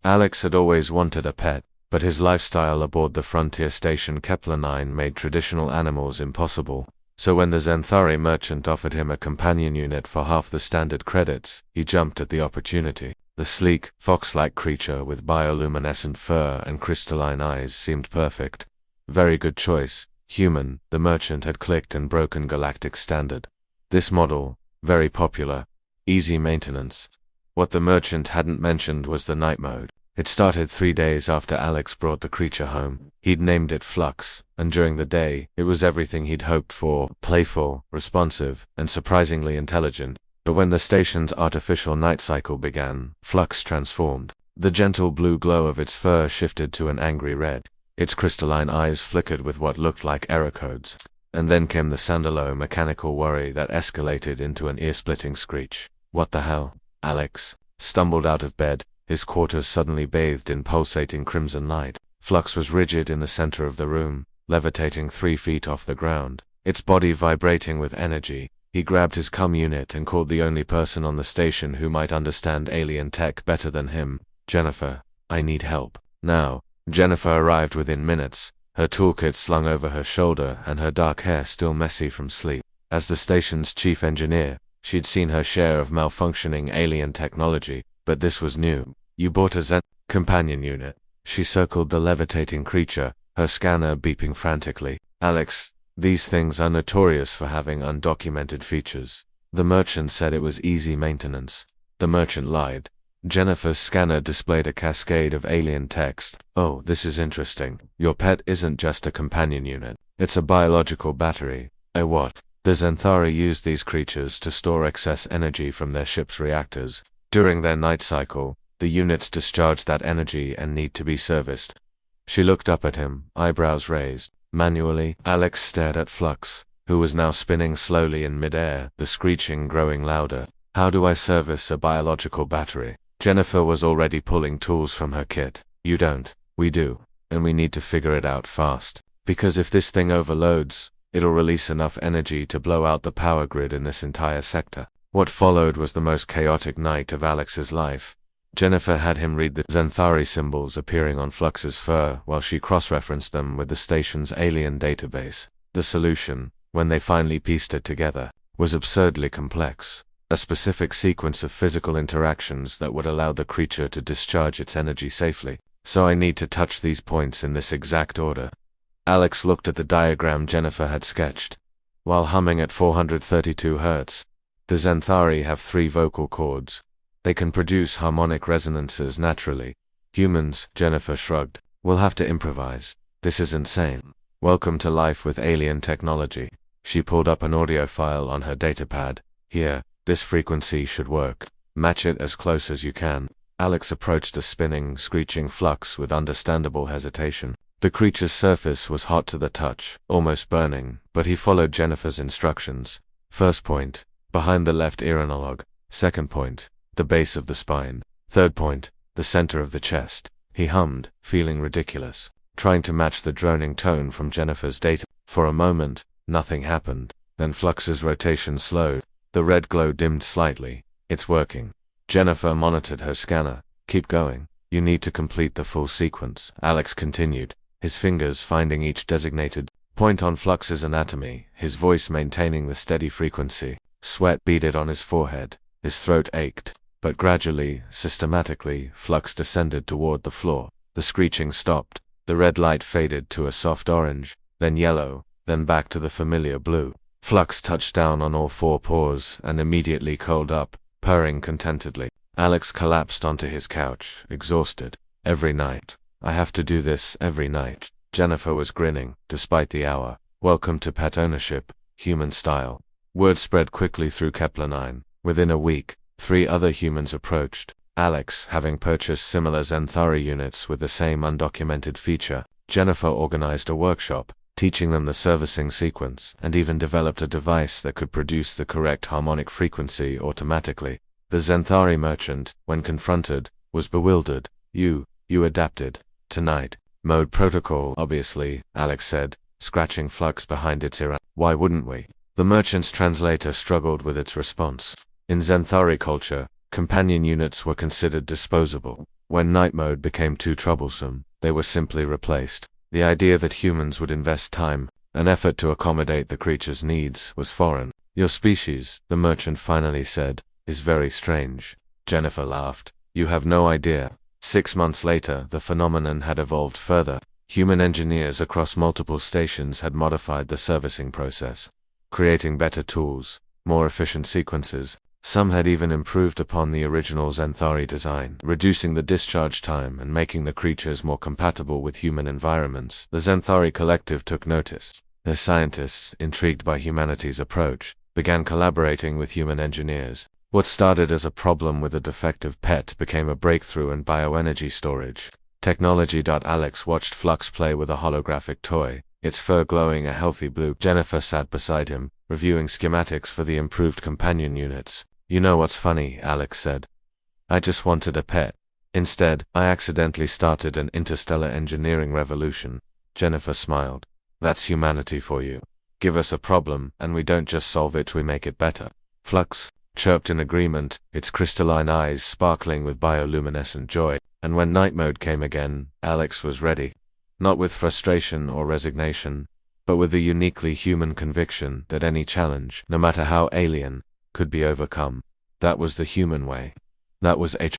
Alex had always wanted a pet, but his lifestyle aboard the frontier station Kepler 9 made traditional animals impossible. So when the Zenthari merchant offered him a companion unit for half the standard credits, he jumped at the opportunity. The sleek, fox-like creature with bioluminescent fur and crystalline eyes seemed perfect. Very good choice. Human, the merchant had clicked and broken galactic standard. This model, very popular, easy maintenance. What the merchant hadn't mentioned was the night mode. It started 3 days after Alex brought the creature home. He'd named it Flux, and during the day, it was everything he'd hoped for: playful, responsive, and surprisingly intelligent. But when the station's artificial night cycle began, Flux transformed. The gentle blue glow of its fur shifted to an angry red. Its crystalline eyes flickered with what looked like error codes. And then came the Sandalo mechanical worry that escalated into an ear-splitting screech. What the hell? Alex stumbled out of bed, his quarters suddenly bathed in pulsating crimson light. Flux was rigid in the center of the room, levitating 3 feet off the ground, its body vibrating with energy. He grabbed his cum unit and called the only person on the station who might understand alien tech better than him. Jennifer, I need help. Now. Jennifer arrived within minutes, her toolkit slung over her shoulder and her dark hair still messy from sleep. As the station's chief engineer, she'd seen her share of malfunctioning alien technology, but this was new. You bought a Zen companion unit. She circled the levitating creature, her scanner beeping frantically. Alex, these things are notorious for having undocumented features. The merchant said it was easy maintenance. The merchant lied. Jennifer's scanner displayed a cascade of alien text. Oh, this is interesting. Your pet isn't just a companion unit. It's a biological battery. What? The Zenthari used these creatures to store excess energy from their ship's reactors. During their night cycle, the units discharge that energy and need to be serviced. She looked up at him, eyebrows raised. Manually, Alex stared at Flux, who was now spinning slowly in midair, the screeching growing louder. How do I service a biological battery? Jennifer was already pulling tools from her kit. You don't. We do. And we need to figure it out fast. Because if this thing overloads, it'll release enough energy to blow out the power grid in this entire sector. What followed was the most chaotic night of Alex's life. Jennifer had him read the Zenthari symbols appearing on Flux's fur while she cross-referenced them with the station's alien database. The solution, when they finally pieced it together, was absurdly complex. A specific sequence of physical interactions that would allow the creature to discharge its energy safely. So I need to touch these points in this exact order. Alex looked at the diagram Jennifer had sketched. While humming at 432 Hz, the Zenthari have 3 vocal cords. They can produce harmonic resonances naturally. Humans, Jennifer shrugged, will have to improvise. This is insane. Welcome to life with alien technology. She pulled up an audio file on her datapad. Here. This frequency should work. Match it as close as you can. Alex approached the spinning, screeching Flux with understandable hesitation. The creature's surface was hot to the touch, almost burning, but he followed Jennifer's instructions. First point, behind the left ear analog. Second point, the base of the spine. Third point, the center of the chest. He hummed, feeling ridiculous, trying to match the droning tone from Jennifer's data. For a moment, nothing happened. Then Flux's rotation slowed. The red glow dimmed slightly. It's working. Jennifer monitored her scanner. Keep going. You need to complete the full sequence. Alex continued, his fingers finding each designated point on Flux's anatomy, his voice maintaining the steady frequency. Sweat beaded on his forehead. His throat ached. But gradually, systematically, Flux descended toward the floor. The screeching stopped. The red light faded to a soft orange, then yellow, then back to the familiar blue. Flux touched down on all 4 paws and immediately curled up, purring contentedly. Alex collapsed onto his couch, exhausted. Every night. I have to do this every night. Jennifer was grinning, despite the hour. Welcome to pet ownership, human style. Word spread quickly through Kepler 9. Within a week, 3 other humans approached. Alex, having purchased similar Zenthari units with the same undocumented feature, Jennifer organized a workshop, teaching them the servicing sequence, and even developed a device that could produce the correct harmonic frequency automatically. The Zenthari merchant, when confronted, was bewildered. You adapted. Tonight. Mode protocol, obviously, Alex said, scratching Flux behind its ear. Why wouldn't we? The merchant's translator struggled with its response. In Zenthari culture, companion units were considered disposable. When night mode became too troublesome, they were simply replaced. The idea that humans would invest time and effort to accommodate the creature's needs was foreign. Your species, the merchant finally said, is very strange. Jennifer laughed. You have no idea. 6 months later, the phenomenon had evolved further. Human engineers across multiple stations had modified the servicing process, creating better tools, more efficient sequences. Some had even improved upon the original Xanthari design, reducing the discharge time and making the creatures more compatible with human environments. The Xanthari collective took notice. Their scientists, intrigued by humanity's approach, began collaborating with human engineers. What started as a problem with a defective pet became a breakthrough in bioenergy storage. Technology. Alex watched Flux play with a holographic toy, its fur glowing a healthy blue. Jennifer sat beside him, reviewing schematics for the improved companion units. You know what's funny, Alex said. I just wanted a pet. Instead, I accidentally started an interstellar engineering revolution. Jennifer smiled. That's humanity for you. Give us a problem, and we don't just solve it, we make it better. Flux chirped in agreement, its crystalline eyes sparkling with bioluminescent joy. And when night mode came again, Alex was ready. Not with frustration or resignation, but with the uniquely human conviction that any challenge, no matter how alien, could be overcome. That was the human way. That was HFY